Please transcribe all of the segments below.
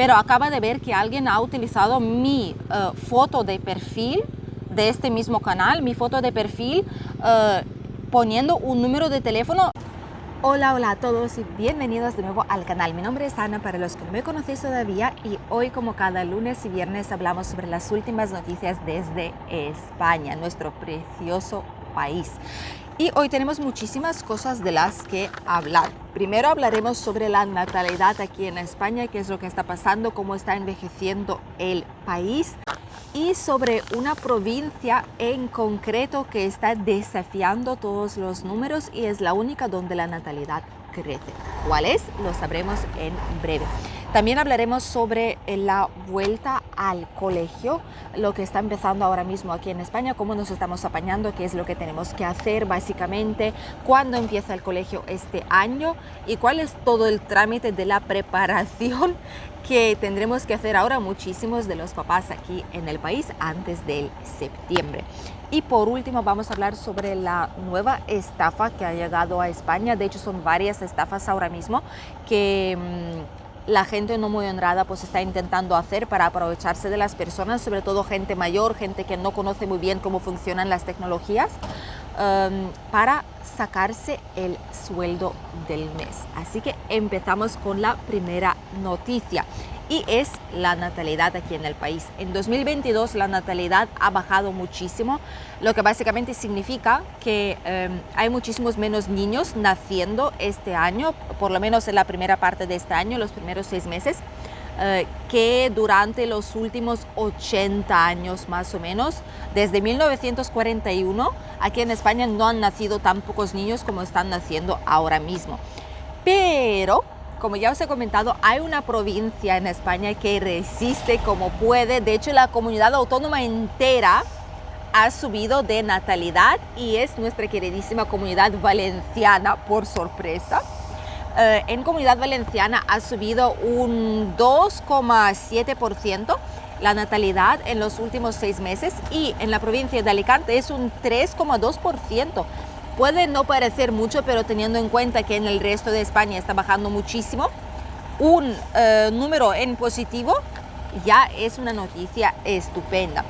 pero acaba de ver que alguien ha utilizado mi foto de perfil de este mismo canal, mi foto de perfil, poniendo un número de teléfono. Hola a todos y bienvenidos de nuevo al canal. Mi nombre es Ana, para los que no me conocéis todavía, y hoy, como cada lunes y viernes, hablamos sobre las últimas noticias desde España, nuestro precioso país. Y hoy tenemos muchísimas cosas de las que hablar. Primero hablaremos sobre la natalidad aquí en España, qué es lo que está pasando, cómo está envejeciendo el país, y sobre una provincia en concreto que está desafiando todos los números y es la única donde la natalidad crece. ¿Cuál es? Lo sabremos en breve. También hablaremos sobre la vuelta al colegio, lo que está empezando ahora mismo aquí en España, cómo nos estamos apañando, qué es lo que tenemos que hacer básicamente, cuándo empieza el colegio este año y cuál es todo el trámite de la preparación que tendremos que hacer ahora muchísimos de los papás aquí en el país antes del septiembre. Y por último vamos a hablar sobre la nueva estafa que ha llegado a España. De hecho, son varias estafas ahora mismo que la gente no muy honrada pues está intentando hacer para aprovecharse de las personas, sobre todo gente mayor, gente que no conoce muy bien cómo funcionan las tecnologías, para sacarse el sueldo del mes. Así que empezamos con la primera noticia y es la natalidad aquí en el país. En 2022 la natalidad ha bajado muchísimo, lo que básicamente significa que hay muchísimos menos niños naciendo este año, por lo menos en la primera parte de este año, los primeros 6 meses, que durante los últimos 80 años más o menos. Desde 1941 aquí en España no han nacido tan pocos niños como están naciendo ahora mismo. Pero, como ya os he comentado, hay una provincia en España que resiste como puede. De hecho, la comunidad autónoma entera ha subido de natalidad y es nuestra queridísima Comunidad Valenciana, por sorpresa. En Comunidad Valenciana ha subido un 2,7% la natalidad en los últimos 6 meses y en la provincia de Alicante es un 3,2%. Puede no parecer mucho, pero teniendo en cuenta que en el resto de España está bajando muchísimo, un número en positivo ya es una noticia estupenda.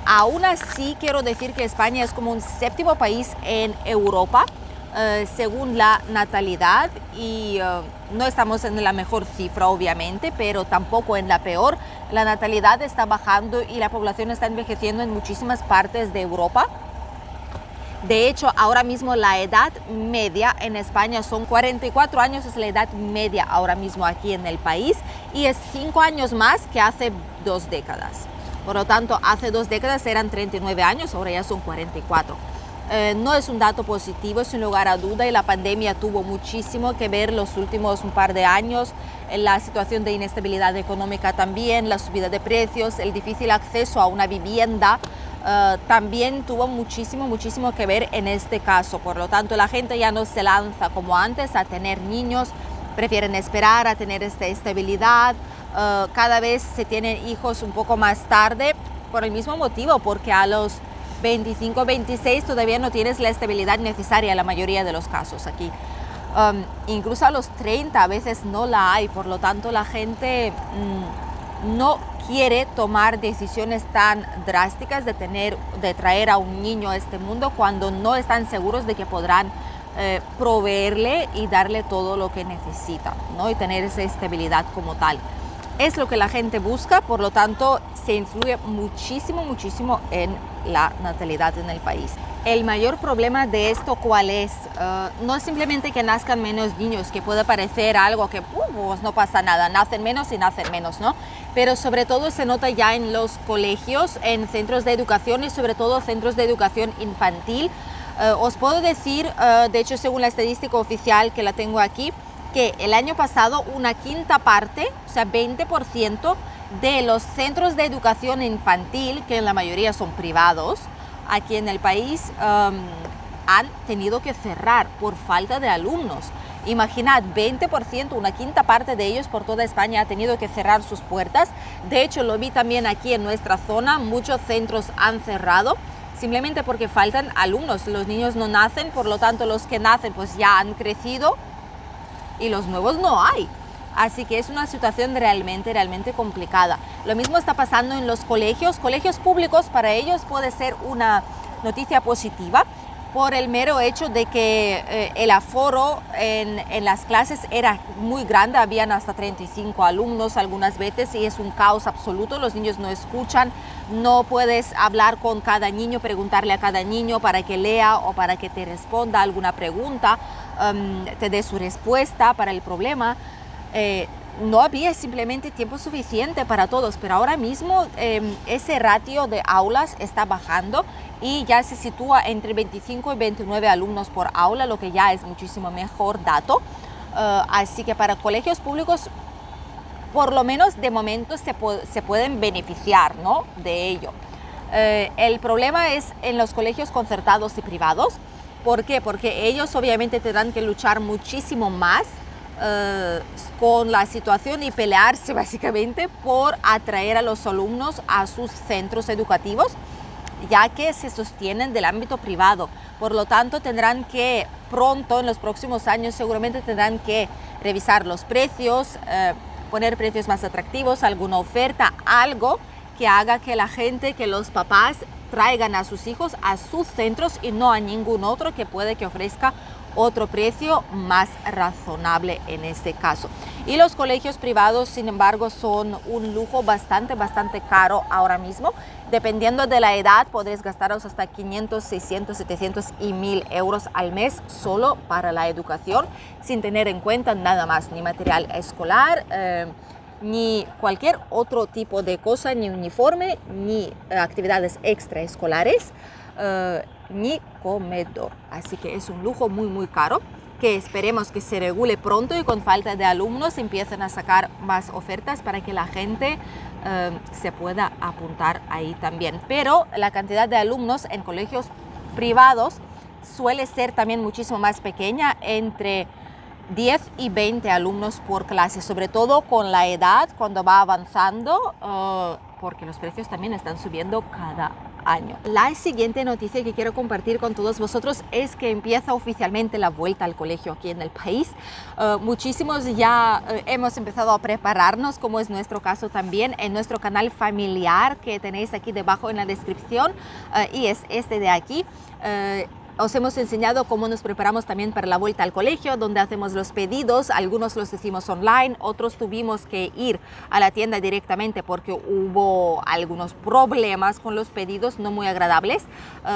Aún así, quiero decir que España es como un 7º país en Europa, según la natalidad, y no estamos en la mejor cifra obviamente, pero tampoco en la peor. La natalidad está bajando y la población está envejeciendo en muchísimas partes de Europa. De hecho, ahora mismo la edad media en España son 44 años, es la edad media ahora mismo aquí en el país, y es 5 años más que hace 2 décadas. Por lo tanto, hace 2 décadas eran 39 años, ahora ya son 44. No es un dato positivo, sin lugar a duda, y la pandemia tuvo muchísimo que ver los últimos un par de años. La situación de inestabilidad económica también, la subida de precios, el difícil acceso a una vivienda, también tuvo muchísimo que ver en este caso. Por lo tanto, la gente ya no se lanza como antes a tener niños, prefieren esperar a tener esta estabilidad. Cada vez se tienen hijos un poco más tarde por el mismo motivo, porque a los 25, 26 todavía no tienes la estabilidad necesaria en la mayoría de los casos aquí. Incluso a los 30 a veces no la hay, por lo tanto la gente no quiere tomar decisiones tan drásticas de traer a un niño a este mundo cuando no están seguros de que podrán proveerle y darle todo lo que necesita, ¿no? Y tener esa estabilidad como tal. Es lo que la gente busca, por lo tanto se influye muchísimo en la natalidad en el país. El mayor problema de esto, ¿cuál es? No es simplemente que nazcan menos niños, que puede parecer algo que pues no pasa nada, nacen menos y nacen menos, ¿no? Pero sobre todo se nota ya en los colegios, en centros de educación y sobre todo centros de educación infantil. Os puedo decir, de hecho según la estadística oficial que la tengo aquí, que el año pasado una quinta parte, o sea 20% de los centros de educación infantil, que en la mayoría son privados, aquí en el país han tenido que cerrar por falta de alumnos. Imaginad, 20%, una quinta parte de ellos por toda España ha tenido que cerrar sus puertas. De hecho, lo vi también aquí en nuestra zona, muchos centros han cerrado simplemente porque faltan alumnos. Los niños no nacen, por lo tanto los que nacen pues ya han crecido y los nuevos no hay. Así que es una situación realmente complicada. Lo mismo está pasando en los colegios públicos. Para ellos puede ser una noticia positiva por el mero hecho de que el aforo en las clases era muy grande, habían hasta 35 alumnos algunas veces y es un caos absoluto, los niños no escuchan, no puedes hablar con cada niño, preguntarle a cada niño para que lea o para que te responda alguna pregunta, te dé su respuesta para el problema. No había simplemente tiempo suficiente para todos, pero ahora mismo ese ratio de aulas está bajando y ya se sitúa entre 25 y 29 alumnos por aula, lo que ya es muchísimo mejor dato. Así que para colegios públicos, por lo menos de momento, se pueden beneficiar, ¿no?, de ello. El problema es en los colegios concertados y privados. ¿Por qué? Porque ellos obviamente tendrán que luchar muchísimo más con la situación y pelearse básicamente por atraer a los alumnos a sus centros educativos, ya que se sostienen del ámbito privado. Por lo tanto, tendrán que pronto, en los próximos años, seguramente tendrán que revisar los precios, poner precios más atractivos, alguna oferta, algo que haga que la gente, que los papás traigan a sus hijos a sus centros y no a ningún otro que puede que ofrezca otro precio más razonable en este caso. Y los colegios privados, sin embargo, son un lujo bastante caro ahora mismo. Dependiendo de la edad, podréis gastaros hasta 500, 600, 700 y 1000 euros al mes solo para la educación, sin tener en cuenta nada más, ni material escolar, ni cualquier otro tipo de cosa, ni uniforme, ni actividades extraescolares, ni comedor. Así que es un lujo muy caro, que esperemos que se regule pronto y con falta de alumnos empiecen a sacar más ofertas para que la gente se pueda apuntar ahí también. Pero la cantidad de alumnos en colegios privados suele ser también muchísimo más pequeña, entre 10 y 20 alumnos por clase, sobre todo con la edad, cuando va avanzando, porque los precios también están subiendo cada año. La siguiente noticia que quiero compartir con todos vosotros es que empieza oficialmente la vuelta al colegio aquí en el país. Muchísimos ya hemos empezado a prepararnos, como es nuestro caso también, en nuestro canal familiar que tenéis aquí debajo en la descripción, y es este de aquí. Os hemos enseñado cómo nos preparamos también para la vuelta al colegio, donde hacemos los pedidos. Algunos los hicimos online, otros tuvimos que ir a la tienda directamente porque hubo algunos problemas con los pedidos no muy agradables.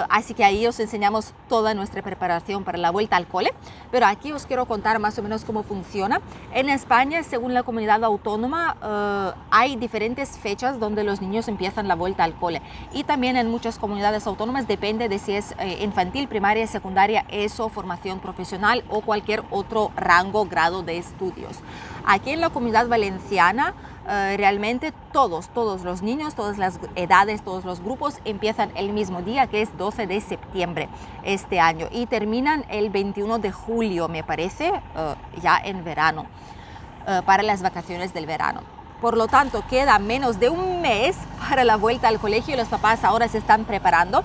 Así que ahí os enseñamos toda nuestra preparación para la vuelta al cole. Pero aquí os quiero contar más o menos cómo funciona. En España, según la comunidad autónoma, hay diferentes fechas donde los niños empiezan la vuelta al cole. Y también en muchas comunidades autónomas depende de si es infantil, primaria, secundaria, ESO, formación profesional o cualquier otro rango, grado de estudios. Aquí en la Comunidad Valenciana realmente todos los niños, todas las edades, todos los grupos empiezan el mismo día, que es 12 de septiembre este año, y terminan el 21 de julio, me parece, ya en verano, para las vacaciones del verano. Por lo tanto, queda menos de un mes para la vuelta al colegio y los papás ahora se están preparando.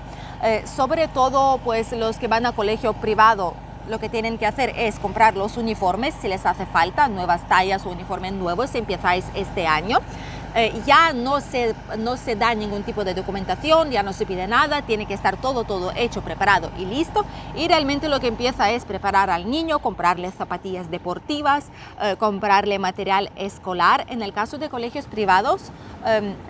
Sobre todo, pues los que van a colegio privado, lo que tienen que hacer es comprar los uniformes si les hace falta, nuevas tallas o uniformes nuevos si empezáis este año. Ya no se da ningún tipo de documentación, ya no se pide nada, tiene que estar todo hecho, preparado y listo. Y realmente lo que empieza es preparar al niño, comprarle zapatillas deportivas, comprarle material escolar. En el caso de colegios privados,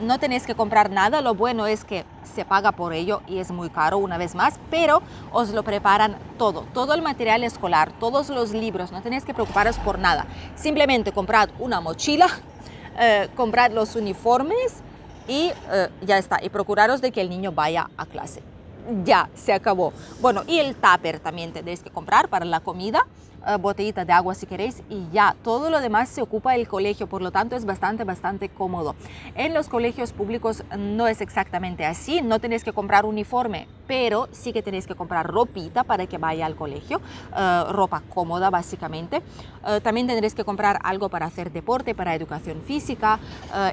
no tenéis que comprar nada, lo bueno es que se paga por ello y es muy caro una vez más, pero os lo preparan todo el material escolar, todos los libros, no tenéis que preocuparos por nada. Simplemente comprad una mochila, comprad los uniformes y ya está, y procuraros de que el niño vaya a clase. Ya, se acabó. Bueno, y el tupper también tendréis que comprar para la comida, botellita de agua si queréis, y ya, todo lo demás se ocupa el colegio, por lo tanto es bastante cómodo. En los colegios públicos no es exactamente así, no tenéis que comprar uniforme, pero sí que tenéis que comprar ropita para que vaya al colegio, ropa cómoda básicamente. También tendréis que comprar algo para hacer deporte, para educación física,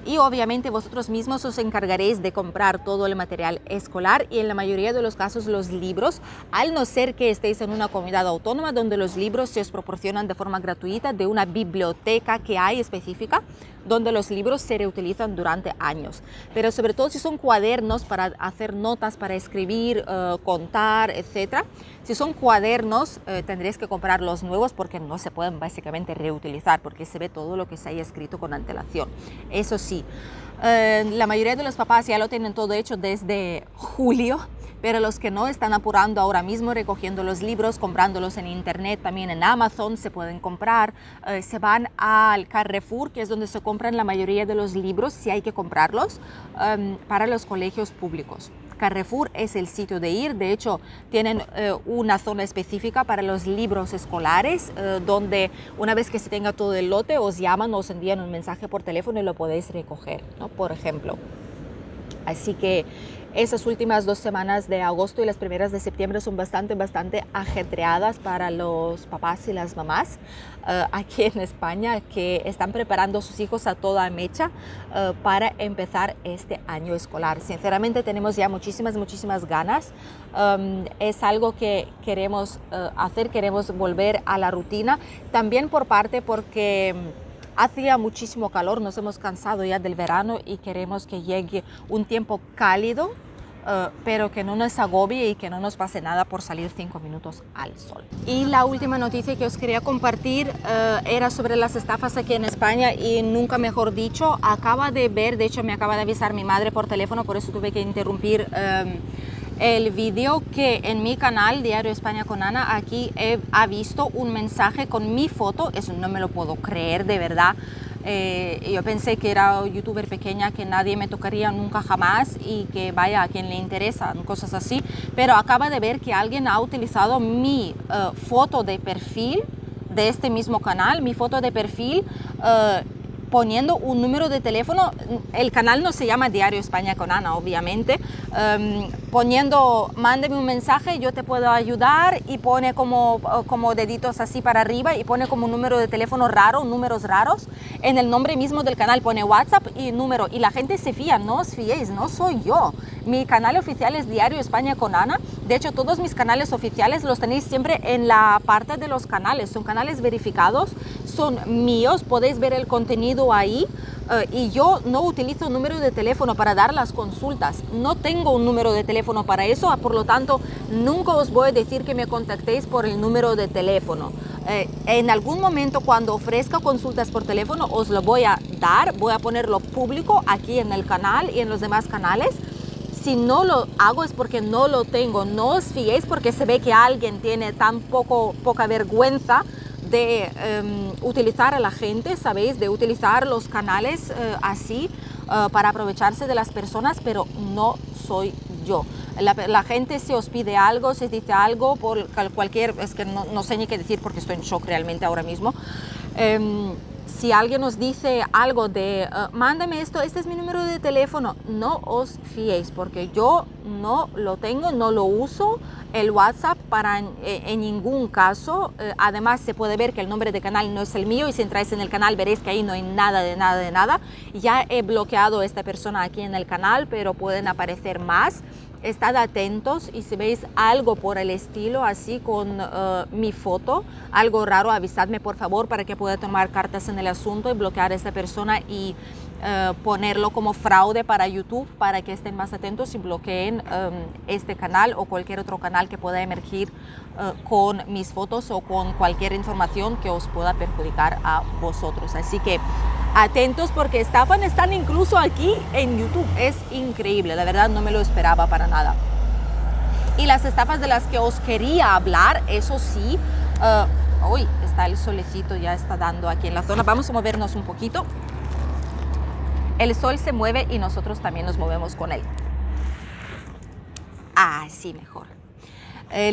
y obviamente vosotros mismos os encargaréis de comprar todo el material escolar y en la mayoría de los casos los libros, al no ser que estéis en una comunidad autónoma donde los libros se ellos proporcionan de forma gratuita de una biblioteca que hay específica donde los libros se reutilizan durante años. Pero sobre todo si son cuadernos para hacer notas, para escribir, contar, etc. Si son cuadernos, tendréis que comprar los nuevos porque no se pueden básicamente reutilizar porque se ve todo lo que se haya escrito con antelación. Eso sí, la mayoría de los papás ya lo tienen todo hecho desde julio, pero los que no están apurando ahora mismo recogiendo los libros, comprándolos en internet, también en Amazon se pueden comprar, se van al Carrefour, que es donde se compran la mayoría de los libros, si hay que comprarlos, para los colegios públicos. Carrefour es el sitio de ir, de hecho tienen una zona específica para los libros escolares, donde una vez que se tenga todo el lote os llaman, os envían un mensaje por teléfono y lo podéis recoger, ¿no? Por ejemplo. Así que esas últimas 2 semanas de agosto y las primeras de septiembre son bastante ajetreadas para los papás y las mamás aquí en España, que están preparando a sus hijos a toda mecha para empezar este año escolar. Sinceramente tenemos ya muchísimas ganas. Es algo que queremos hacer, queremos volver a la rutina. También por parte porque hacía muchísimo calor, nos hemos cansado ya del verano y queremos que llegue un tiempo cálido, pero que no nos agobie y que no nos pase nada por salir 5 minutos al sol. Y la última noticia que os quería compartir era sobre las estafas aquí en España y nunca mejor dicho, acaba de ver, de hecho me acaba de avisar mi madre por teléfono, por eso tuve que interrumpir el vídeo, que en mi canal Diario España con Ana aquí ha visto un mensaje con mi foto. Eso no me lo puedo creer, de verdad. Yo pensé que era un youtuber pequeña, que nadie me tocaría nunca jamás y que vaya a quien le interesan cosas así, pero acaba de ver que alguien ha utilizado mi foto de perfil de este mismo canal, mi foto de perfil, poniendo un número de teléfono. El canal no se llama Diario España con Ana, obviamente, poniendo, mándeme un mensaje, yo te puedo ayudar, y pone como deditos así para arriba y pone como un número de teléfono raro, números raros, en el nombre mismo del canal pone WhatsApp y número, y la gente se fía. No os fiéis, no soy yo. Mi canal oficial es Diario España con Ana. De hecho, todos mis canales oficiales los tenéis siempre en la parte de los canales. Son canales verificados, son míos, podéis ver el contenido ahí. Y yo no utilizo número de teléfono para dar las consultas. No tengo un número de teléfono para eso, por lo tanto, nunca os voy a decir que me contactéis por el número de teléfono. En algún momento, cuando ofrezca consultas por teléfono, os lo voy a dar, voy a ponerlo público aquí en el canal y en los demás canales. Si no lo hago es porque no lo tengo. No os fiéis porque se ve que alguien tiene tan poca vergüenza de utilizar a la gente, ¿sabéis? De utilizar los canales así para aprovecharse de las personas, pero no soy yo. La gente se os pide algo, se dice algo por cualquier, es que no sé ni qué decir porque estoy en shock realmente ahora mismo. Si alguien nos dice algo de mándame esto, este es mi número de teléfono, no os fiéis porque yo no lo tengo, no lo uso el WhatsApp para en ningún caso. Además se puede ver que el nombre de canal no es el mío, y si entráis en el canal veréis que ahí no hay nada de nada. Ya he bloqueado a esta persona aquí en el canal, pero pueden aparecer más. Estad atentos, y si veis algo por el estilo, así con mi foto, algo raro, avisadme por favor para que pueda tomar cartas en el asunto y bloquear a esta persona y ponerlo como fraude para YouTube, para que estén más atentos y bloqueen este canal o cualquier otro canal que pueda emergir con mis fotos o con cualquier información que os pueda perjudicar a vosotros. Así que atentos porque están incluso aquí en YouTube. Es increíble, la verdad no me lo esperaba para nada. Y las estafas de las que os quería hablar, eso sí, uy, está el solecito, ya está dando aquí en la zona. Vamos a movernos un poquito. El sol se mueve y nosotros también nos movemos con él. Así mejor.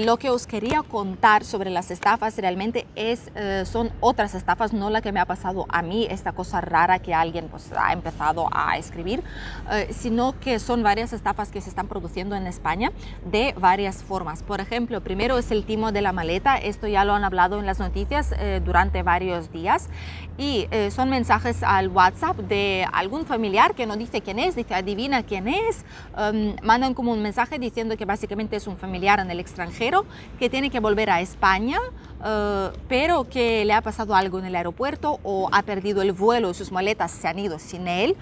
Lo que os quería contar sobre las estafas realmente son otras estafas, no la que me ha pasado a mí, esta cosa rara que alguien pues, ha empezado a escribir, sino que son varias estafas que se están produciendo en España de varias formas. Por ejemplo, primero es el timo de la maleta. Esto ya lo han hablado en las noticias durante varios días, y son mensajes al WhatsApp de algún familiar que no dice quién es, dice adivina quién es. Mandan como un mensaje diciendo que básicamente es un familiar en el extranjero extranjero, que tiene que volver a España, pero que le ha pasado algo en el aeropuerto o ha perdido el vuelo y sus maletas se han ido sin él,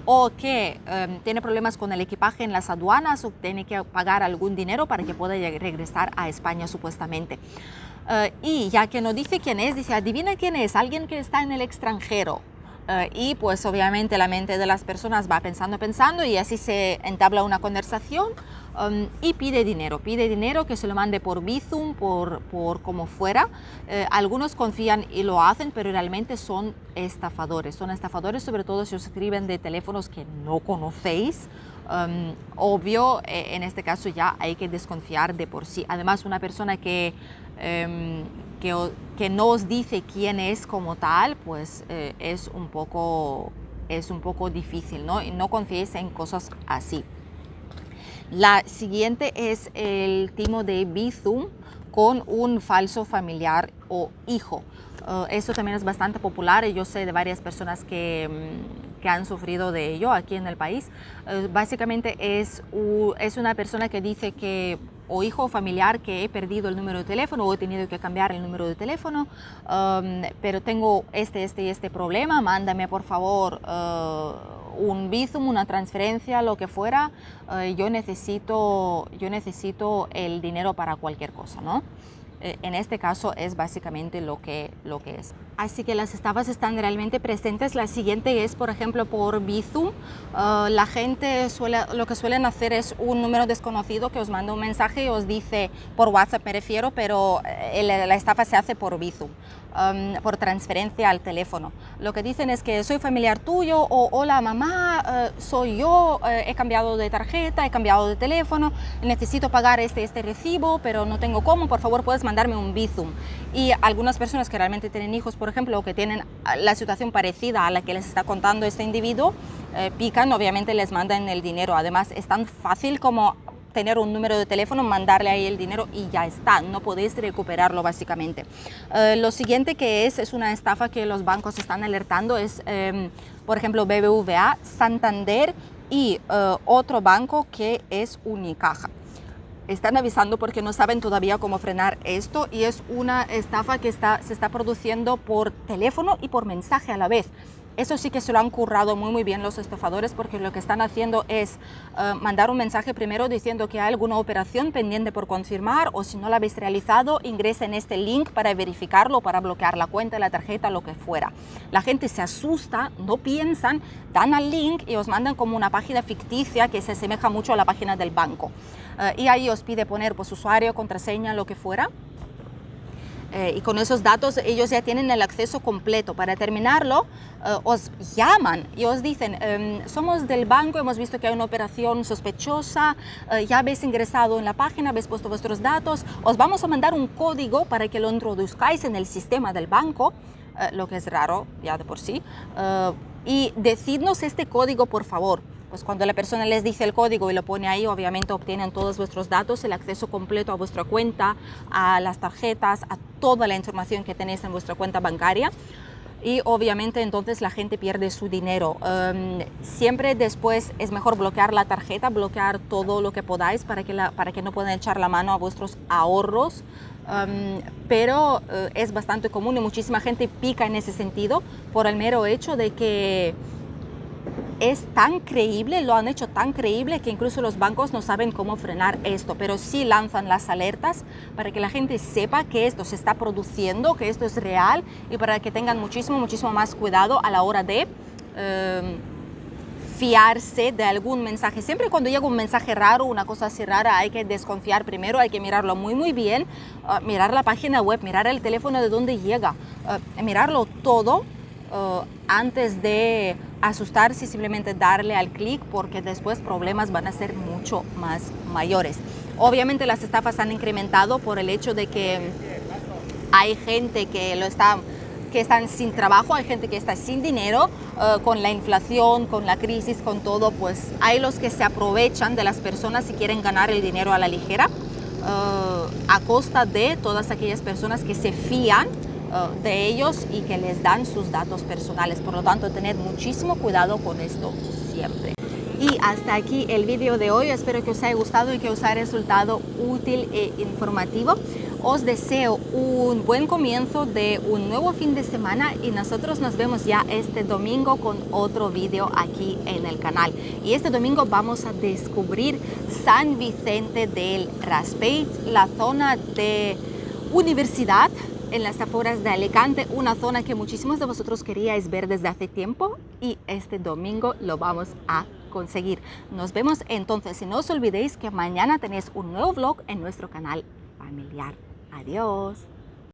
o que tiene problemas con el equipaje en las aduanas o tiene que pagar algún dinero para que pueda regresar a España supuestamente. Y ya que no dice quién es, dice, adivina quién es, alguien que está en el extranjero. Y pues obviamente la mente de las personas va pensando y así se entabla una conversación y pide dinero que se lo mande por Bizum, por como fuera. Algunos confían y lo hacen, pero realmente son estafadores sobre todo si os escriben de teléfonos que no conocéis. Obvio, en este caso ya hay que desconfiar de por sí. Además, una persona que no os dice quién es como tal, pues es un poco difícil, ¿no? Y no confiéis en cosas así. La siguiente es el timo de Bizum con un falso familiar o hijo. Esto también es bastante popular y yo sé de varias personas que han sufrido de ello aquí en el país. Básicamente es una persona que dice que o hijo o familiar que he perdido el número de teléfono o he tenido que cambiar el número de teléfono, pero tengo este problema, mándame por favor un Bizum, una transferencia, lo que fuera, yo necesito el dinero para cualquier cosa, ¿no? En este caso es básicamente lo que es. Así que las estafas están realmente presentes. La siguiente es, por ejemplo, por Bizum. La gente lo que suelen hacer es un número desconocido que os manda un mensaje y os dice, por WhatsApp me refiero, pero la estafa se hace por Bizum, por transferencia al teléfono. Lo que dicen es que soy familiar tuyo o hola mamá, soy yo, he cambiado de tarjeta, he cambiado de teléfono, necesito pagar este recibo, pero no tengo cómo, por favor puedes mandarme un Bizum. Y algunas personas que realmente tienen hijos, por ejemplo, o que tienen la situación parecida a la que les está contando este individuo, pican, obviamente les mandan el dinero. Además es tan fácil como tener un número de teléfono, mandarle ahí el dinero y ya está, no podéis recuperarlo básicamente. Lo siguiente que es una estafa que los bancos están alertando es, por ejemplo, BBVA, Santander y otro banco que es Unicaja. Están avisando porque no saben todavía cómo frenar esto y es una estafa que se está produciendo por teléfono y por mensaje a la vez. Eso sí que se lo han currado muy bien los estafadores, porque lo que están haciendo es mandar un mensaje primero diciendo que hay alguna operación pendiente por confirmar, o si no la habéis realizado, ingresa en este link para verificarlo, para bloquear la cuenta, la tarjeta, lo que fuera. La gente se asusta, no piensan, dan al link y os mandan como una página ficticia que se asemeja mucho a la página del banco. Y ahí os pide poner pues usuario, contraseña, lo que fuera. Y con esos datos ellos ya tienen el acceso completo. Para terminarlo, os llaman y os dicen, somos del banco, hemos visto que hay una operación sospechosa, ya habéis ingresado en la página, habéis puesto vuestros datos, os vamos a mandar un código para que lo introduzcáis en el sistema del banco, lo que es raro ya de por sí, y decidnos este código por favor. Pues cuando la persona les dice el código y lo pone ahí, obviamente obtienen todos vuestros datos, el acceso completo a vuestra cuenta, a las tarjetas, a toda la información que tenéis en vuestra cuenta bancaria. Y obviamente entonces la gente pierde su dinero. Siempre después es mejor bloquear la tarjeta, bloquear todo lo que podáis para que no puedan echar la mano a vuestros ahorros. Pero es bastante común y muchísima gente pica en ese sentido por el mero hecho de que es tan creíble, lo han hecho tan creíble que incluso los bancos no saben cómo frenar esto, pero sí lanzan las alertas para que la gente sepa que esto se está produciendo, que esto es real y para que tengan muchísimo más cuidado a la hora de fiarse de algún mensaje. Siempre cuando llega un mensaje raro, una cosa así rara, hay que desconfiar primero, hay que mirarlo muy bien, mirar la página web, mirar el teléfono de dónde llega, mirarlo todo antes de asustarse y simplemente darle al clic, porque después problemas van a ser mucho más mayores. Obviamente las estafas han incrementado por el hecho de que hay gente que están sin trabajo, hay gente que está sin dinero, con la inflación, con la crisis, con todo, pues hay los que se aprovechan de las personas y quieren ganar el dinero a la ligera, a costa de todas aquellas personas que se fían de ellos y que les dan sus datos personales. Por lo tanto, tener muchísimo cuidado con esto siempre. Y hasta aquí el vídeo de hoy. Espero que os haya gustado y que os haya resultado útil e informativo. Os deseo un buen comienzo de un nuevo fin de semana y nosotros nos vemos ya este domingo con otro vídeo aquí en el canal. Y este domingo vamos a descubrir San Vicente del Raspeig, la zona de universidad en las afueras de Alicante, una zona que muchísimos de vosotros queríais ver desde hace tiempo y este domingo lo vamos a conseguir. Nos vemos entonces y no os olvidéis que mañana tenéis un nuevo vlog en nuestro canal familiar. Adiós.